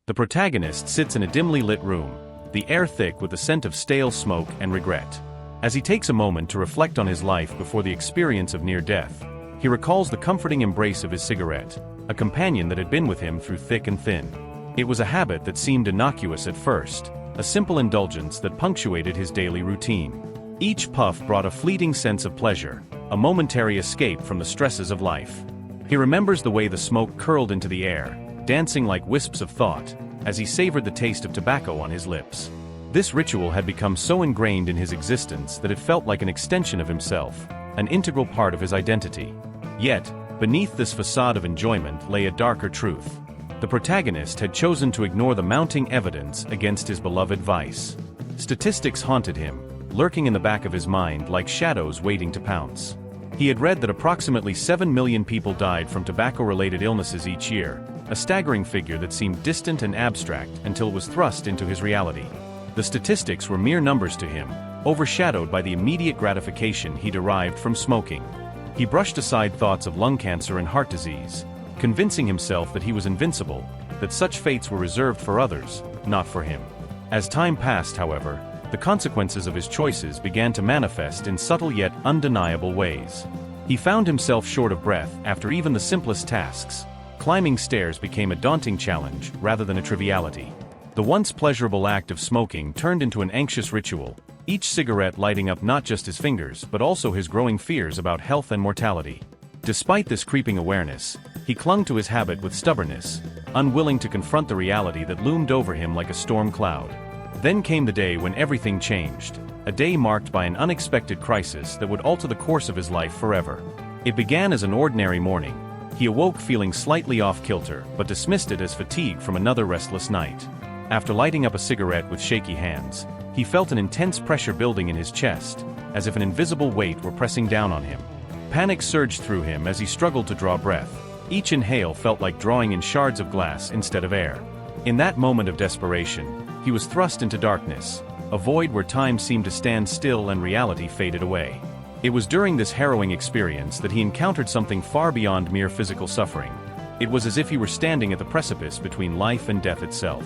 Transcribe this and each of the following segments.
The protagonist sits in a dimly lit room, the air thick with the scent of stale smoke and regret. As he takes a moment to reflect on his life before the experience of near death, he recalls the comforting embrace of his cigarette, a companion that had been with him through thick and thin. It was a habit that seemed innocuous at first, a simple indulgence that punctuated his daily routine. Each puff brought a fleeting sense of pleasure, a momentary escape from the stresses of life. He remembers the way the smoke curled into the air, dancing like wisps of thought, as he savored the taste of tobacco on his lips. This ritual had become so ingrained in his existence that it felt like an extension of himself, an integral part of his identity. Yet, beneath this facade of enjoyment lay a darker truth. The protagonist had chosen to ignore the mounting evidence against his beloved vice. Statistics haunted him, lurking in the back of his mind like shadows waiting to pounce. He had read that approximately 7 million people died from tobacco-related illnesses each year, a staggering figure that seemed distant and abstract until it was thrust into his reality. The statistics were mere numbers to him, overshadowed by the immediate gratification he derived from smoking. He brushed aside thoughts of lung cancer and heart disease, convincing himself that he was invincible, that such fates were reserved for others, not for him. As time passed, however, the consequences of his choices began to manifest in subtle yet undeniable ways. He found himself short of breath after even the simplest tasks. Climbing stairs became a daunting challenge rather than a triviality. The once pleasurable act of smoking turned into an anxious ritual, each cigarette lighting up not just his fingers but also his growing fears about health and mortality. Despite this creeping awareness, he clung to his habit with stubbornness, unwilling to confront the reality that loomed over him like a storm cloud. Then came the day when everything changed, a day marked by an unexpected crisis that would alter the course of his life forever. It began as an ordinary morning. He awoke feeling slightly off-kilter, but dismissed it as fatigue from another restless night. After lighting up a cigarette with shaky hands, he felt an intense pressure building in his chest, as if an invisible weight were pressing down on him. Panic surged through him as he struggled to draw breath. Each inhale felt like drawing in shards of glass instead of air. In that moment of desperation, he was thrust into darkness, a void where time seemed to stand still and reality faded away. It was during this harrowing experience that he encountered something far beyond mere physical suffering. It was as if he were standing at the precipice between life and death itself.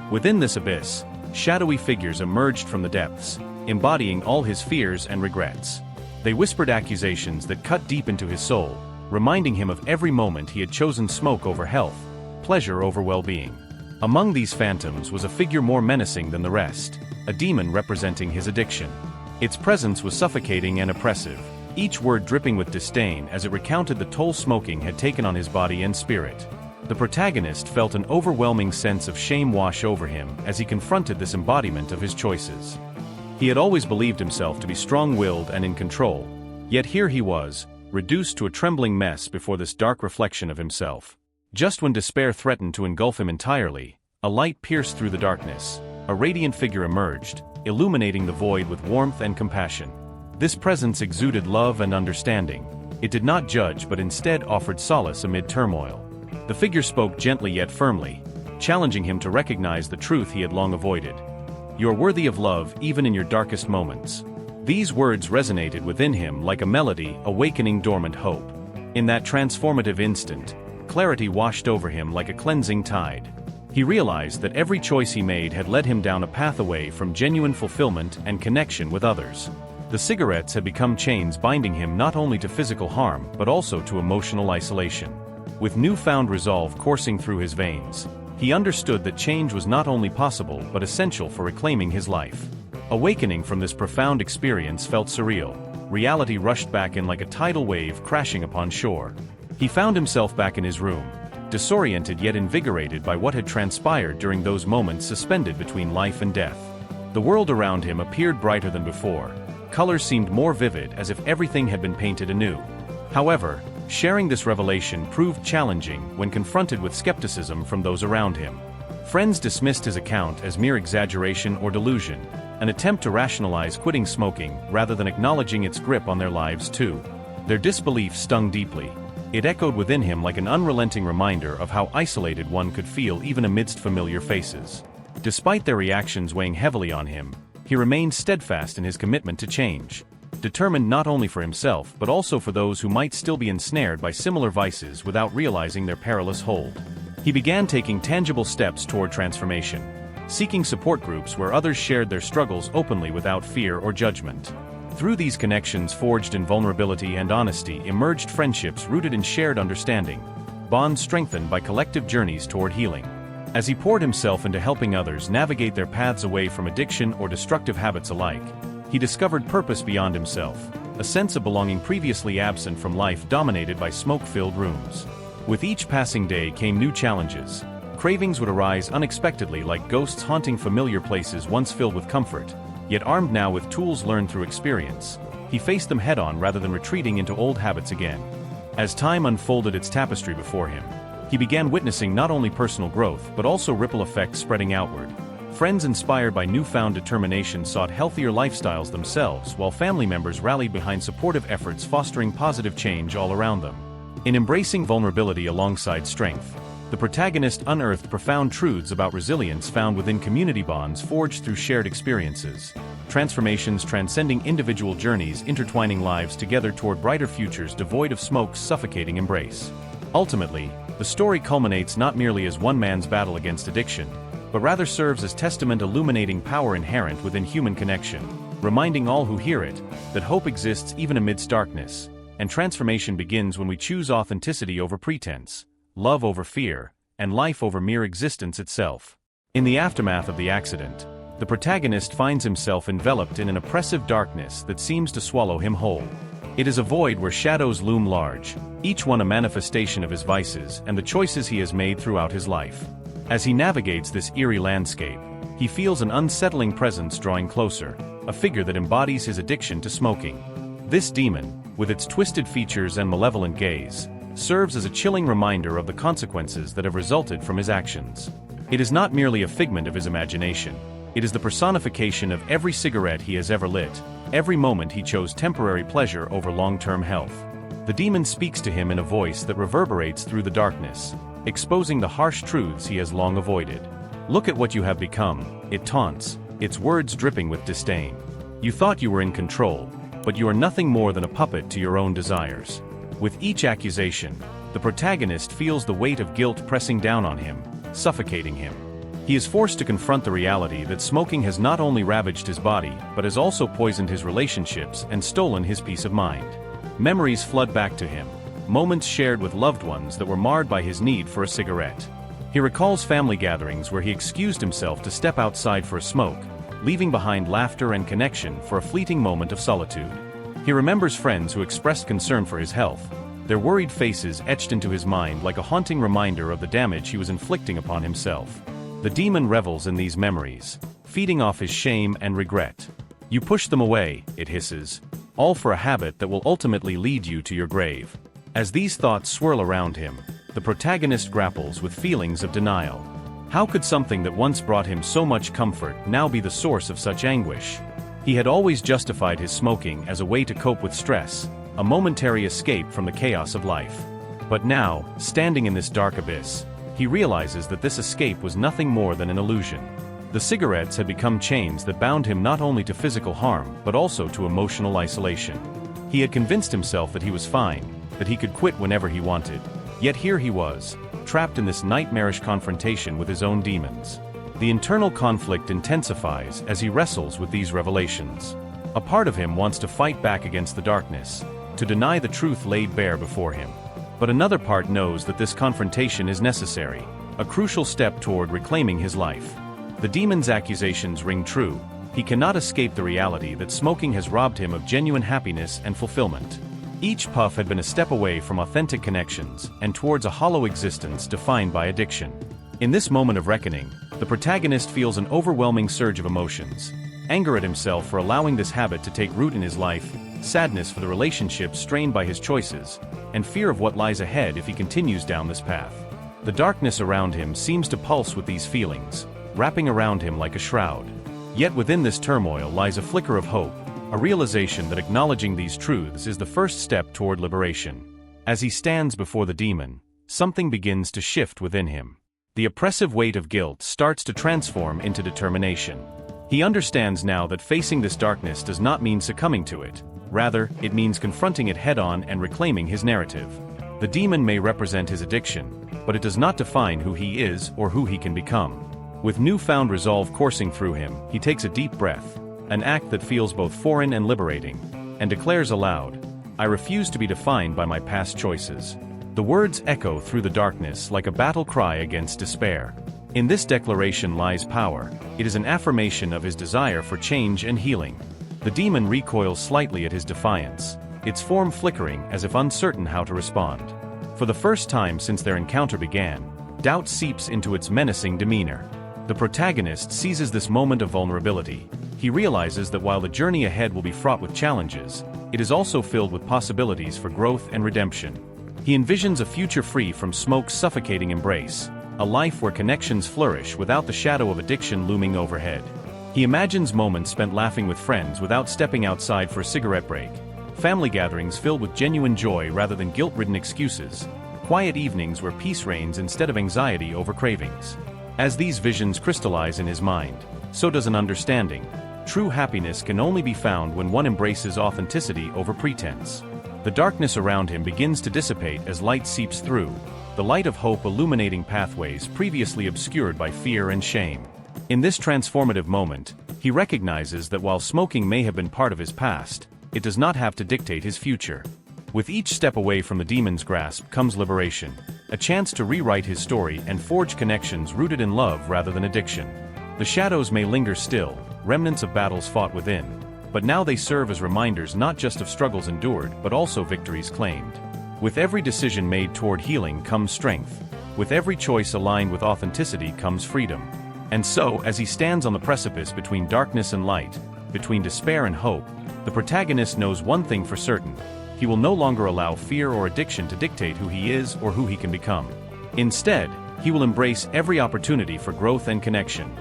Within this abyss, shadowy figures emerged from the depths, embodying all his fears and regrets. They whispered accusations that cut deep into his soul, reminding him of every moment he had chosen smoke over health, pleasure over well-being. Among these phantoms was a figure more menacing than the rest, a demon representing his addiction. Its presence was suffocating and oppressive, each word dripping with disdain as it recounted the toll smoking had taken on his body and spirit. The protagonist felt an overwhelming sense of shame wash over him as he confronted this embodiment of his choices. He had always believed himself to be strong-willed and in control, yet here he was, reduced to a trembling mess before this dark reflection of himself. Just when despair threatened to engulf him entirely, a light pierced through the darkness. A radiant figure emerged, illuminating the void with warmth and compassion. This presence exuded love and understanding. It did not judge but instead offered solace amid turmoil. The figure spoke gently yet firmly, challenging him to recognize the truth he had long avoided. "You are worthy of love even in your darkest moments." These words resonated within him like a melody awakening dormant hope. In that transformative instant, clarity washed over him like a cleansing tide. He realized that every choice he made had led him down a path away from genuine fulfillment and connection with others. The cigarettes had become chains binding him not only to physical harm but also to emotional isolation. With newfound resolve coursing through his veins, he understood that change was not only possible but essential for reclaiming his life. Awakening from this profound experience felt surreal. Reality rushed back in like a tidal wave crashing upon shore. He found himself back in his room, disoriented yet invigorated by what had transpired during those moments suspended between life and death. The world around him appeared brighter than before. Colors seemed more vivid as if everything had been painted anew. However, sharing this revelation proved challenging when confronted with skepticism from those around him. Friends dismissed his account as mere exaggeration or delusion, an attempt to rationalize quitting smoking rather than acknowledging its grip on their lives too. Their disbelief stung deeply. It echoed within him like an unrelenting reminder of how isolated one could feel even amidst familiar faces. Despite their reactions weighing heavily on him, he remained steadfast in his commitment to change, determined not only for himself but also for those who might still be ensnared by similar vices without realizing their perilous hold. He He began taking tangible steps toward transformation, seeking support groups where others shared their struggles openly without fear or judgment. Through these connections forged in vulnerability and honesty emerged friendships rooted in shared understanding, bonds strengthened by collective journeys toward healing. As he poured himself into helping others navigate their paths away from addiction or destructive habits alike, he discovered purpose beyond himself, a sense of belonging previously absent from life dominated by smoke-filled rooms. With each passing day came new challenges. Cravings would arise unexpectedly like ghosts haunting familiar places once filled with comfort, yet armed now with tools learned through experience. He faced them head-on rather than retreating into old habits again. As time unfolded its tapestry before him, he began witnessing not only personal growth but also ripple effects spreading outward. Friends inspired by newfound determination sought healthier lifestyles themselves, while family members rallied behind supportive efforts fostering positive change all around them. In embracing vulnerability alongside strength, the protagonist unearthed profound truths about resilience found within community bonds forged through shared experiences. Transformations transcending individual journeys, intertwining lives together toward brighter futures devoid of smoke's suffocating embrace. Ultimately, the story culminates not merely as one man's battle against addiction, but rather serves as testament illuminating power inherent within human connection, reminding all who hear it that hope exists even amidst darkness, and transformation begins when we choose authenticity over pretense, love over fear, and life over mere existence itself. In the aftermath of the accident, the protagonist finds himself enveloped in an oppressive darkness that seems to swallow him whole. It is a void where shadows loom large, each one a manifestation of his vices and the choices he has made throughout his life. As he navigates this eerie landscape, he feels an unsettling presence drawing closer, a figure that embodies his addiction to smoking. This demon, with its twisted features and malevolent gaze, serves as a chilling reminder of the consequences that have resulted from his actions. It is not merely a figment of his imagination. It is the personification of every cigarette he has ever lit, every moment he chose temporary pleasure over long-term health. The demon speaks to him in a voice that reverberates through the darkness, exposing the harsh truths he has long avoided. "Look at what you have become," it taunts, its words dripping with disdain. "You thought you were in control, but you are nothing more than a puppet to your own desires." With each accusation, the protagonist feels the weight of guilt pressing down on him, suffocating him. He is forced to confront the reality that smoking has not only ravaged his body but has also poisoned his relationships and stolen his peace of mind. Memories flood back to him, moments shared with loved ones that were marred by his need for a cigarette. He recalls family gatherings where he excused himself to step outside for a smoke, leaving behind laughter and connection for a fleeting moment of solitude. He remembers friends who expressed concern for his health, their worried faces etched into his mind like a haunting reminder of the damage he was inflicting upon himself. The demon revels in these memories, feeding off his shame and regret. "You push them away," it hisses, "all for a habit that will ultimately lead you to your grave." As these thoughts swirl around him, the protagonist grapples with feelings of denial. How could something that once brought him so much comfort now be the source of such anguish? He had always justified his smoking as a way to cope with stress, a momentary escape from the chaos of life. But now, standing in this dark abyss, he realizes that this escape was nothing more than an illusion. The cigarettes had become chains that bound him not only to physical harm but also to emotional isolation. He had convinced himself that he was fine, that he could quit whenever he wanted. Yet here he was, trapped in this nightmarish confrontation with his own demons. The internal conflict intensifies as he wrestles with these revelations. A part of him wants to fight back against the darkness, to deny the truth laid bare before him. But another part knows that this confrontation is necessary, a crucial step toward reclaiming his life. The demon's accusations ring true. He cannot escape the reality that smoking has robbed him of genuine happiness and fulfillment. Each puff had been a step away from authentic connections and towards a hollow existence defined by addiction. In this moment of reckoning, the protagonist feels an overwhelming surge of emotions: anger at himself for allowing this habit to take root in his life, sadness for the relationships strained by his choices, and fear of what lies ahead if he continues down this path. The darkness around him seems to pulse with these feelings, wrapping around him like a shroud. Yet within this turmoil lies a flicker of hope, a realization that acknowledging these truths is the first step toward liberation. As he stands before the demon, something begins to shift within him. The oppressive weight of guilt starts to transform into determination. He understands now that facing this darkness does not mean succumbing to it. Rather, it means confronting it head-on and reclaiming his narrative. The demon may represent his addiction, but it does not define who he is or who he can become. With newfound resolve coursing through him, he takes a deep breath, an act that feels both foreign and liberating, and declares aloud, "I refuse to be defined by my past choices." The words echo through the darkness like a battle cry against despair. In this declaration lies power. It is an affirmation of his desire for change and healing. The demon recoils slightly at his defiance, its form flickering as if uncertain how to respond. For the first time since their encounter began, doubt seeps into its menacing demeanor. The protagonist seizes this moment of vulnerability. He realizes that while the journey ahead will be fraught with challenges, it is also filled with possibilities for growth and redemption. He envisions a future free from smoke's suffocating embrace, a life where connections flourish without the shadow of addiction looming overhead. He imagines moments spent laughing with friends without stepping outside for a cigarette break, family gatherings filled with genuine joy rather than guilt-ridden excuses, quiet evenings where peace reigns instead of anxiety over cravings. As these visions crystallize in his mind, so does an understanding. True happiness can only be found when one embraces authenticity over pretense. The darkness around him begins to dissipate as light seeps through, the light of hope illuminating pathways previously obscured by fear and shame. In this transformative moment, he recognizes that while smoking may have been part of his past, it does not have to dictate his future. With each step away from the demon's grasp comes liberation, a chance to rewrite his story and forge connections rooted in love rather than addiction. The shadows may linger still, remnants of battles fought within, but now they serve as reminders not just of struggles endured but also victories claimed. With every decision made toward healing comes strength. With every choice aligned with authenticity comes freedom. And so, as he stands on the precipice between darkness and light, between despair and hope, the protagonist knows one thing for certain: he will no longer allow fear or addiction to dictate who he is or who he can become. Instead, he will embrace every opportunity for growth and connection,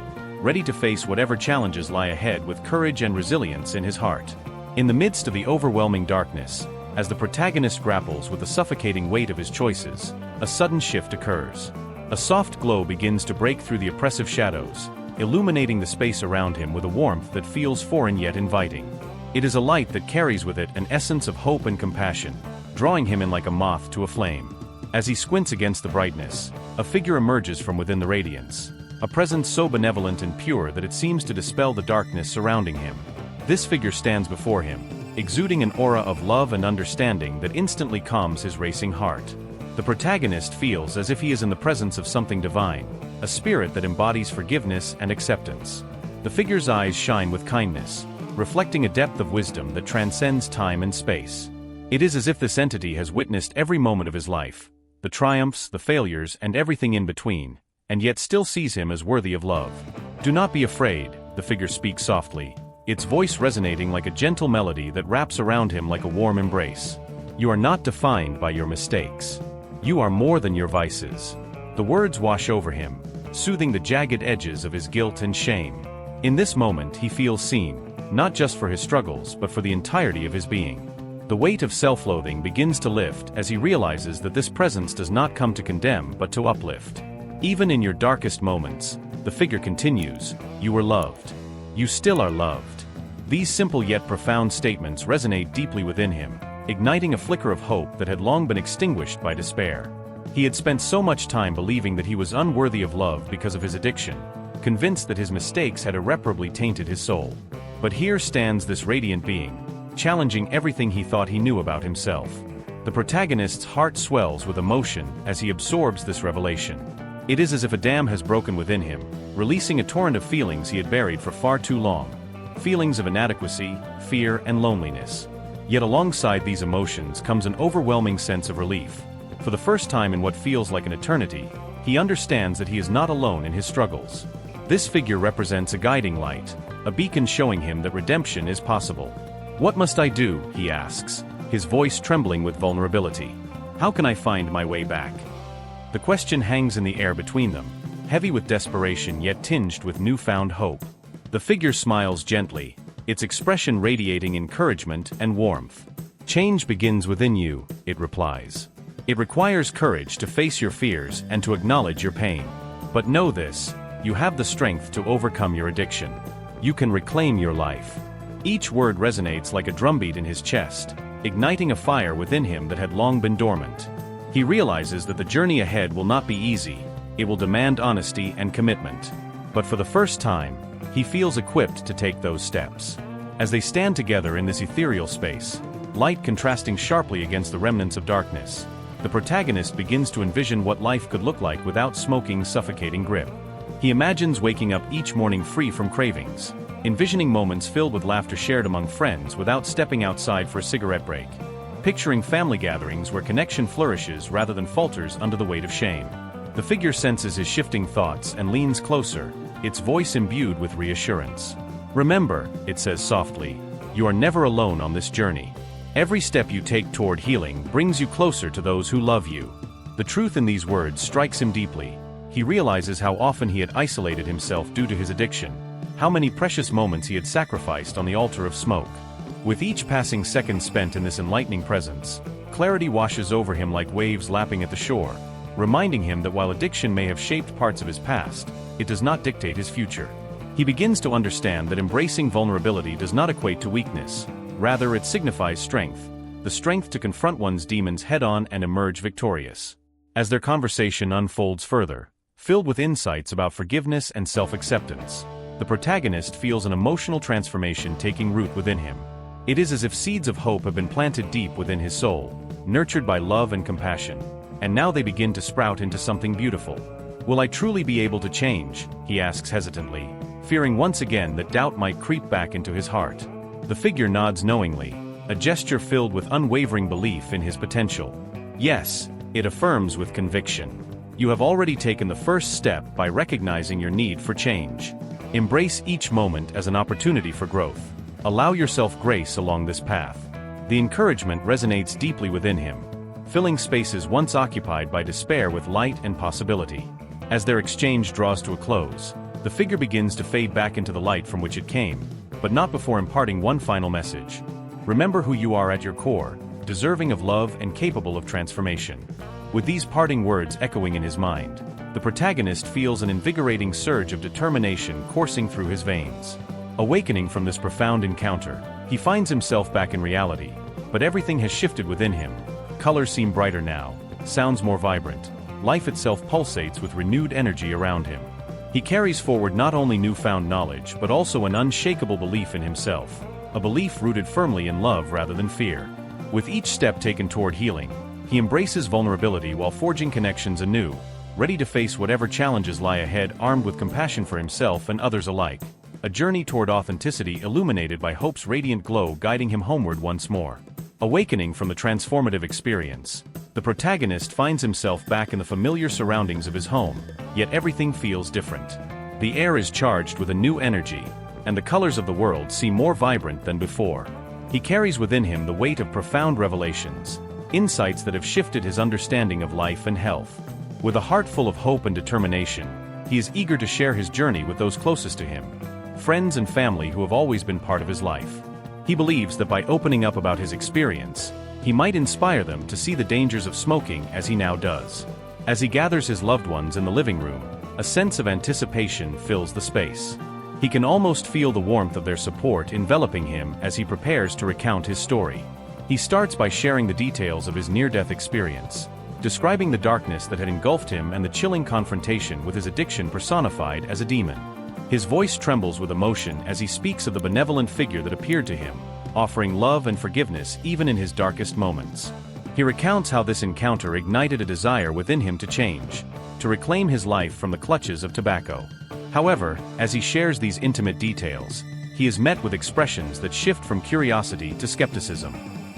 ready to face whatever challenges lie ahead with courage and resilience in his heart. In the midst of the overwhelming darkness, as the protagonist grapples with the suffocating weight of his choices, a sudden shift occurs. A soft glow begins to break through the oppressive shadows, illuminating the space around him with a warmth that feels foreign yet inviting. It is a light that carries with it an essence of hope and compassion, drawing him in like a moth to a flame. As he squints against the brightness, a figure emerges from within the radiance, a presence so benevolent and pure that it seems to dispel the darkness surrounding him. This figure stands before him, exuding an aura of love and understanding that instantly calms his racing heart. The protagonist feels as if he is in the presence of something divine, a spirit that embodies forgiveness and acceptance. The figure's eyes shine with kindness, reflecting a depth of wisdom that transcends time and space. It is as if this entity has witnessed every moment of his life, the triumphs, the failures, and everything in between, and yet still sees him as worthy of love. "Do not be afraid," the figure speaks softly, its voice resonating like a gentle melody that wraps around him like a warm embrace. "You are not defined by your mistakes. You are more than your vices." The words wash over him, soothing the jagged edges of his guilt and shame. In this moment he feels seen, not just for his struggles but for the entirety of his being. The weight of self-loathing begins to lift as he realizes that this presence does not come to condemn but to uplift. "Even in your darkest moments," the figure continues, "you were loved. You still are loved." These simple yet profound statements resonate deeply within him, igniting a flicker of hope that had long been extinguished by despair. He had spent so much time believing that he was unworthy of love because of his addiction, convinced that his mistakes had irreparably tainted his soul. But here stands this radiant being, challenging everything he thought he knew about himself. The protagonist's heart swells with emotion as he absorbs this revelation. It is as if a dam has broken within him, releasing a torrent of feelings he had buried for far too long. Feelings of inadequacy, fear, and loneliness. Yet alongside these emotions comes an overwhelming sense of relief. For the first time in what feels like an eternity, he understands that he is not alone in his struggles. This figure represents a guiding light, a beacon showing him that redemption is possible. "What must I do?" he asks, his voice trembling with vulnerability. "How can I find my way back?" The question hangs in the air between them, heavy with desperation yet tinged with newfound hope. The figure smiles gently, its expression radiating encouragement and warmth. "Change begins within you," it replies. "It requires courage to face your fears and to acknowledge your pain. But know this, you have the strength to overcome your addiction. You can reclaim your life." Each word resonates like a drumbeat in his chest, igniting a fire within him that had long been dormant. He realizes that the journey ahead will not be easy. It will demand honesty and commitment. But for the first time, he feels equipped to take those steps. As they stand together in this ethereal space, light contrasting sharply against the remnants of darkness, the protagonist begins to envision what life could look like without smoking's suffocating grip. He imagines waking up each morning free from cravings, envisioning moments filled with laughter shared among friends without stepping outside for a cigarette break, picturing family gatherings where connection flourishes rather than falters under the weight of shame. The figure senses his shifting thoughts and leans closer, its voice imbued with reassurance. "Remember," it says softly, "you are never alone on this journey. Every step you take toward healing brings you closer to those who love you." The truth in these words strikes him deeply. He realizes how often he had isolated himself due to his addiction, how many precious moments he had sacrificed on the altar of smoke. With each passing second spent in this enlightening presence, clarity washes over him like waves lapping at the shore, reminding him that while addiction may have shaped parts of his past, it does not dictate his future. He begins to understand that embracing vulnerability does not equate to weakness. Rather, it signifies strength, the strength to confront one's demons head-on and emerge victorious. As their conversation unfolds further, filled with insights about forgiveness and self-acceptance, the protagonist feels an emotional transformation taking root within him. It is as if seeds of hope have been planted deep within his soul, nurtured by love and compassion, and now they begin to sprout into something beautiful. "Will I truly be able to change?" he asks hesitantly, fearing once again that doubt might creep back into his heart. The figure nods knowingly, a gesture filled with unwavering belief in his potential. "Yes," it affirms with conviction. "You have already taken the first step by recognizing your need for change. Embrace each moment as an opportunity for growth. Allow yourself grace along this path." The encouragement resonates deeply within him, filling spaces once occupied by despair with light and possibility. As their exchange draws to a close, the figure begins to fade back into the light from which it came, but not before imparting one final message. "Remember who you are at your core, deserving of love and capable of transformation." With these parting words echoing in his mind, the protagonist feels an invigorating surge of determination coursing through his veins. Awakening from this profound encounter, he finds himself back in reality, but everything has shifted within him. Colors seem brighter now, sounds more vibrant, life itself pulsates with renewed energy around him. He carries forward not only newfound knowledge but also an unshakable belief in himself, a belief rooted firmly in love rather than fear. With each step taken toward healing, he embraces vulnerability while forging connections anew, ready to face whatever challenges lie ahead, armed with compassion for himself and others alike. A journey toward authenticity illuminated by hope's radiant glow guiding him homeward once more. Awakening from the transformative experience, the protagonist finds himself back in the familiar surroundings of his home, yet everything feels different. The air is charged with a new energy, and the colors of the world seem more vibrant than before. He carries within him the weight of profound revelations, insights that have shifted his understanding of life and health. With a heart full of hope and determination, he is eager to share his journey with those closest to him, friends and family who have always been part of his life. He believes that by opening up about his experience, he might inspire them to see the dangers of smoking as he now does. As he gathers his loved ones in the living room, a sense of anticipation fills the space. He can almost feel the warmth of their support enveloping him as he prepares to recount his story. He starts by sharing the details of his near-death experience, describing the darkness that had engulfed him and the chilling confrontation with his addiction personified as a demon. His voice trembles with emotion as he speaks of the benevolent figure that appeared to him, offering love and forgiveness even in his darkest moments. He recounts how this encounter ignited a desire within him to change, to reclaim his life from the clutches of tobacco. However, as he shares these intimate details, he is met with expressions that shift from curiosity to skepticism.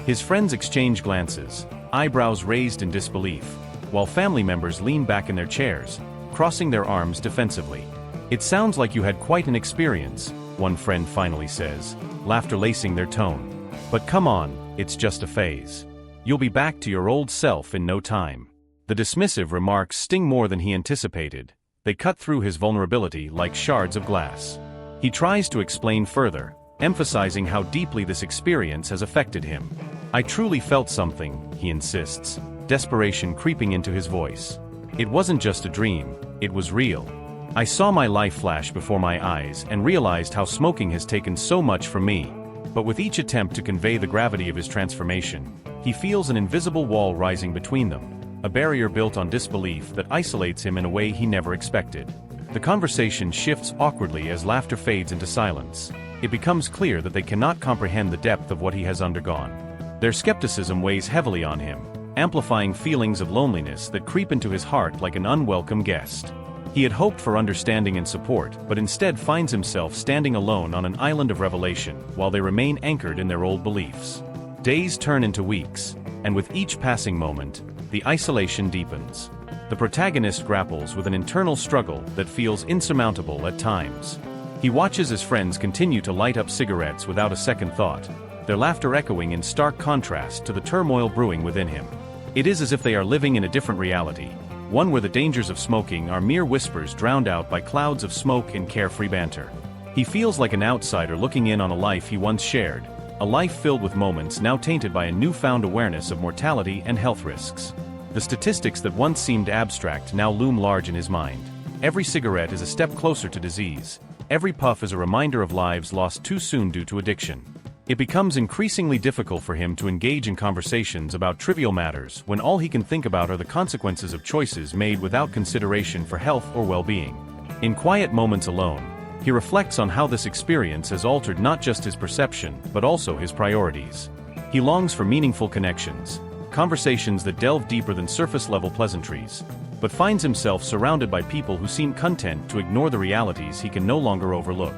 His friends exchange glances, eyebrows raised in disbelief, while family members lean back in their chairs, crossing their arms defensively. "It sounds like you had quite an experience," one friend finally says, laughter lacing their tone. "But come on, it's just a phase. You'll be back to your old self in no time." The dismissive remarks sting more than he anticipated. They cut through his vulnerability like shards of glass. He tries to explain further, emphasizing how deeply this experience has affected him. "I truly felt something," he insists, desperation creeping into his voice. "It wasn't just a dream, it was real. I saw my life flash before my eyes and realized how smoking has taken so much from me." But with each attempt to convey the gravity of his transformation, he feels an invisible wall rising between them, a barrier built on disbelief that isolates him in a way he never expected. The conversation shifts awkwardly as laughter fades into silence. It becomes clear that they cannot comprehend the depth of what he has undergone. Their skepticism weighs heavily on him, amplifying feelings of loneliness that creep into his heart like an unwelcome guest. He had hoped for understanding and support, but instead finds himself standing alone on an island of revelation, while they remain anchored in their old beliefs. Days turn into weeks, and with each passing moment, the isolation deepens. The protagonist grapples with an internal struggle that feels insurmountable at times. He watches his friends continue to light up cigarettes without a second thought, their laughter echoing in stark contrast to the turmoil brewing within him. It is as if they are living in a different reality, one where the dangers of smoking are mere whispers drowned out by clouds of smoke and carefree banter. He feels like an outsider looking in on a life he once shared, a life filled with moments now tainted by a newfound awareness of mortality and health risks. The statistics that once seemed abstract now loom large in his mind. Every cigarette is a step closer to disease. Every puff is a reminder of lives lost too soon due to addiction. It becomes increasingly difficult for him to engage in conversations about trivial matters when all he can think about are the consequences of choices made without consideration for health or well-being. In quiet moments alone, he reflects on how this experience has altered not just his perception, but also his priorities. He longs for meaningful connections, conversations that delve deeper than surface-level pleasantries, but finds himself surrounded by people who seem content to ignore the realities he can no longer overlook.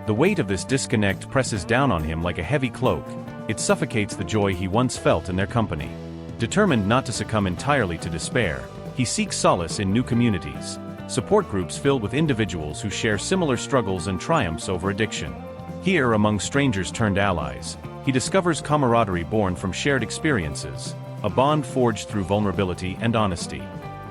The weight of this disconnect presses down on him like a heavy cloak. It suffocates the joy he once felt in their company. Determined not to succumb entirely to despair, he seeks solace in new communities, support groups filled with individuals who share similar struggles and triumphs over addiction. Here, among strangers turned allies, he discovers camaraderie born from shared experiences, a bond forged through vulnerability and honesty.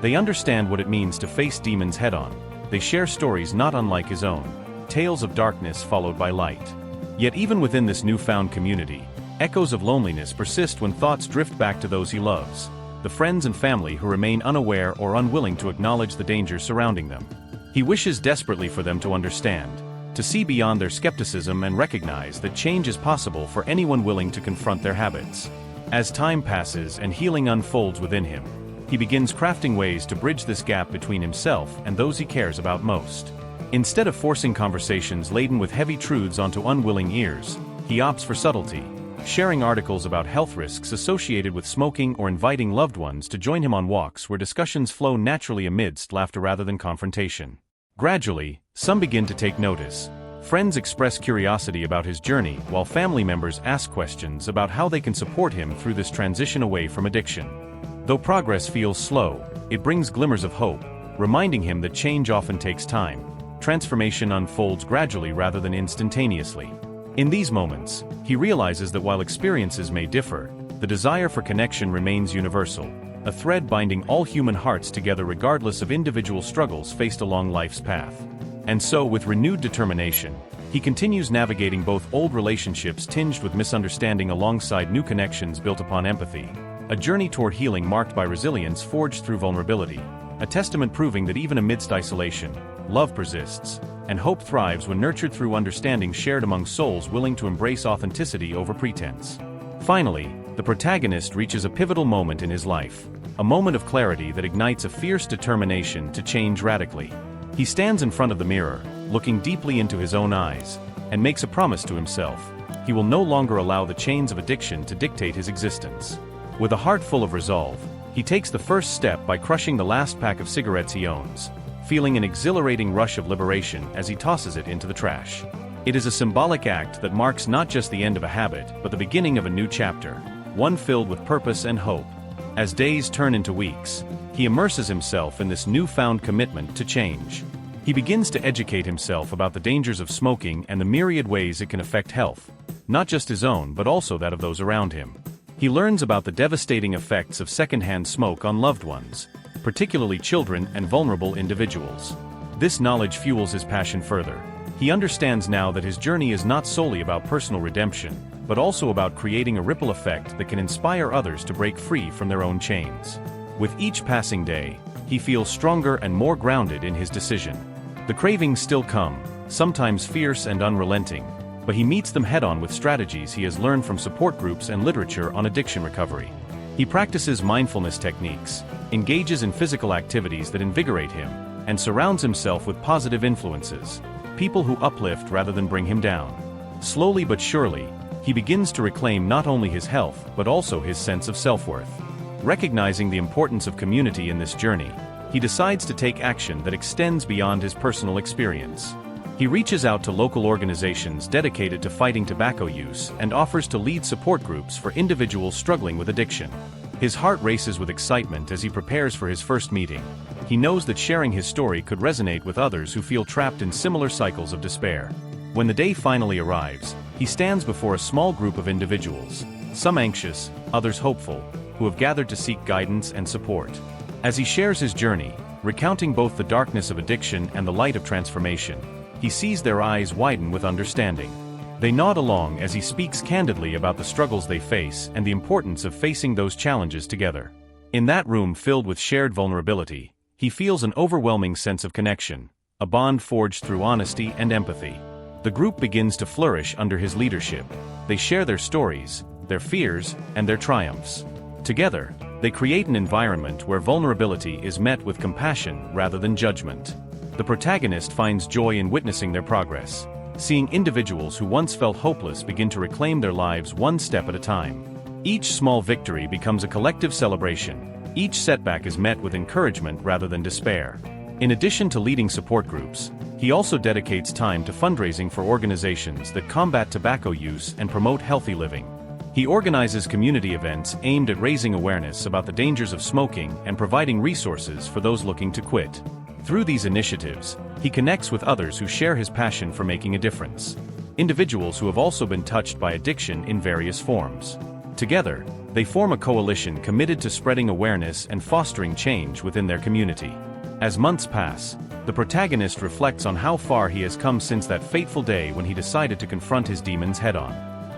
They understand what it means to face demons head-on. They share stories not unlike his own, tales of darkness followed by light. Yet even within this newfound community, echoes of loneliness persist when thoughts drift back to those he loves, the friends and family who remain unaware or unwilling to acknowledge the dangers surrounding them. He wishes desperately for them to understand, to see beyond their skepticism and recognize that change is possible for anyone willing to confront their habits. As time passes and healing unfolds within him, he begins crafting ways to bridge this gap between himself and those he cares about most. Instead of forcing conversations laden with heavy truths onto unwilling ears, he opts for subtlety, sharing articles about health risks associated with smoking or inviting loved ones to join him on walks where discussions flow naturally amidst laughter rather than confrontation. Gradually, some begin to take notice. Friends express curiosity about his journey, while family members ask questions about how they can support him through this transition away from addiction. Though progress feels slow, it brings glimmers of hope, reminding him that change often takes time. Transformation unfolds gradually rather than instantaneously. In these moments, he realizes that while experiences may differ, the desire for connection remains universal, a thread binding all human hearts together regardless of individual struggles faced along life's path. And so, with renewed determination, he continues navigating both old relationships tinged with misunderstanding alongside new connections built upon empathy, a journey toward healing marked by resilience forged through vulnerability, a testament proving that even amidst isolation, love persists, and hope thrives when nurtured through understanding shared among souls willing to embrace authenticity over pretense. Finally, the protagonist reaches a pivotal moment in his life, a moment of clarity that ignites a fierce determination to change radically. He stands in front of the mirror, looking deeply into his own eyes, and makes a promise to himself. He will no longer allow the chains of addiction to dictate his existence. With a heart full of resolve, he takes the first step by crushing the last pack of cigarettes he owns, feeling an exhilarating rush of liberation as he tosses it into the trash. It is a symbolic act that marks not just the end of a habit, but the beginning of a new chapter, one filled with purpose and hope. As days turn into weeks, he immerses himself in this newfound commitment to change. He begins to educate himself about the dangers of smoking and the myriad ways it can affect health, not just his own but also that of those around him. He learns about the devastating effects of secondhand smoke on loved ones, particularly children and vulnerable individuals. This knowledge fuels his passion further. He understands now that his journey is not solely about personal redemption, but also about creating a ripple effect that can inspire others to break free from their own chains. With each passing day, he feels stronger and more grounded in his decision. The cravings still come, sometimes fierce and unrelenting, but he meets them head-on with strategies he has learned from support groups and literature on addiction recovery. He practices mindfulness techniques, engages in physical activities that invigorate him, and surrounds himself with positive influences, people who uplift rather than bring him down. Slowly but surely, he begins to reclaim not only his health but also his sense of self-worth. Recognizing the importance of community in this journey, he decides to take action that extends beyond his personal experience. He reaches out to local organizations dedicated to fighting tobacco use and offers to lead support groups for individuals struggling with addiction. His heart races with excitement as he prepares for his first meeting. He knows that sharing his story could resonate with others who feel trapped in similar cycles of despair. When the day finally arrives, he stands before a small group of individuals, some anxious, others hopeful, who have gathered to seek guidance and support. As he shares his journey, recounting both the darkness of addiction and the light of transformation, he sees their eyes widen with understanding. They nod along as he speaks candidly about the struggles they face and the importance of facing those challenges together. In that room filled with shared vulnerability, he feels an overwhelming sense of connection, a bond forged through honesty and empathy. The group begins to flourish under his leadership. They share their stories, their fears, and their triumphs. Together, they create an environment where vulnerability is met with compassion rather than judgment. The protagonist finds joy in witnessing their progress, seeing individuals who once felt hopeless begin to reclaim their lives one step at a time. Each small victory becomes a collective celebration. Each setback is met with encouragement rather than despair. In addition to leading support groups, he also dedicates time to fundraising for organizations that combat tobacco use and promote healthy living. He organizes community events aimed at raising awareness about the dangers of smoking and providing resources for those looking to quit. Through these initiatives, he connects with others who share his passion for making a difference. Individuals who have also been touched by addiction in various forms. Together, they form a coalition committed to spreading awareness and fostering change within their community. As months pass, the protagonist reflects on how far he has come since that fateful day when he decided to confront his demons head-on.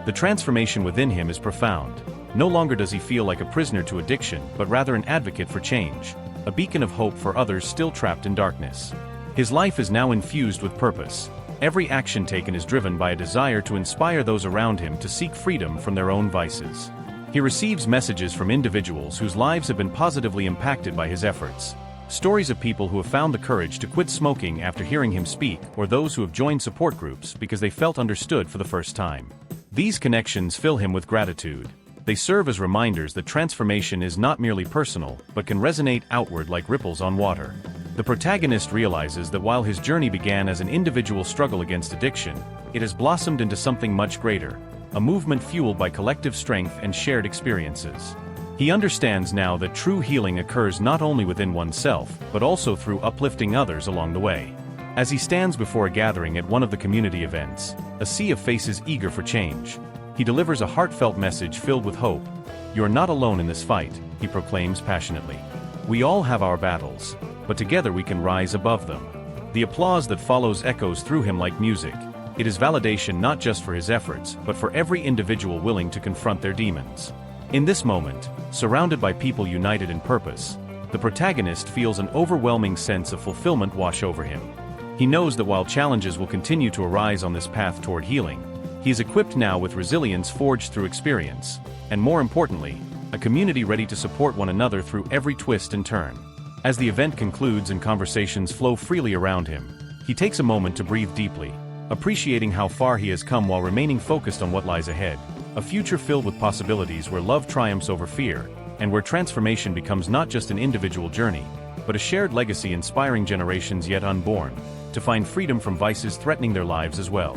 The transformation within him is profound. No longer does he feel like a prisoner to addiction, but rather an advocate for change, a beacon of hope for others still trapped in darkness. His life is now infused with purpose. Every action taken is driven by a desire to inspire those around him to seek freedom from their own vices. He receives messages from individuals whose lives have been positively impacted by his efforts. Stories of people who have found the courage to quit smoking after hearing him speak, or those who have joined support groups because they felt understood for the first time. These connections fill him with gratitude. They serve as reminders that transformation is not merely personal, but can resonate outward like ripples on water. The protagonist realizes that while his journey began as an individual struggle against addiction, it has blossomed into something much greater, a movement fueled by collective strength and shared experiences. He understands now that true healing occurs not only within oneself, but also through uplifting others along the way. As he stands before a gathering at one of the community events, a sea of faces eager for change, he delivers a heartfelt message filled with hope. "You're not alone in this fight," he proclaims passionately. "We all have our battles, but together we can rise above them." The applause that follows echoes through him like music. It is validation not just for his efforts, but for every individual willing to confront their demons. In this moment, surrounded by people united in purpose, the protagonist feels an overwhelming sense of fulfillment wash over him. He knows that while challenges will continue to arise on this path toward healing, he is equipped now with resilience forged through experience, and more importantly, a community ready to support one another through every twist and turn. As the event concludes and conversations flow freely around him, he takes a moment to breathe deeply, appreciating how far he has come while remaining focused on what lies ahead, a future filled with possibilities where love triumphs over fear, and where transformation becomes not just an individual journey, but a shared legacy inspiring generations yet unborn to find freedom from vices threatening their lives as well.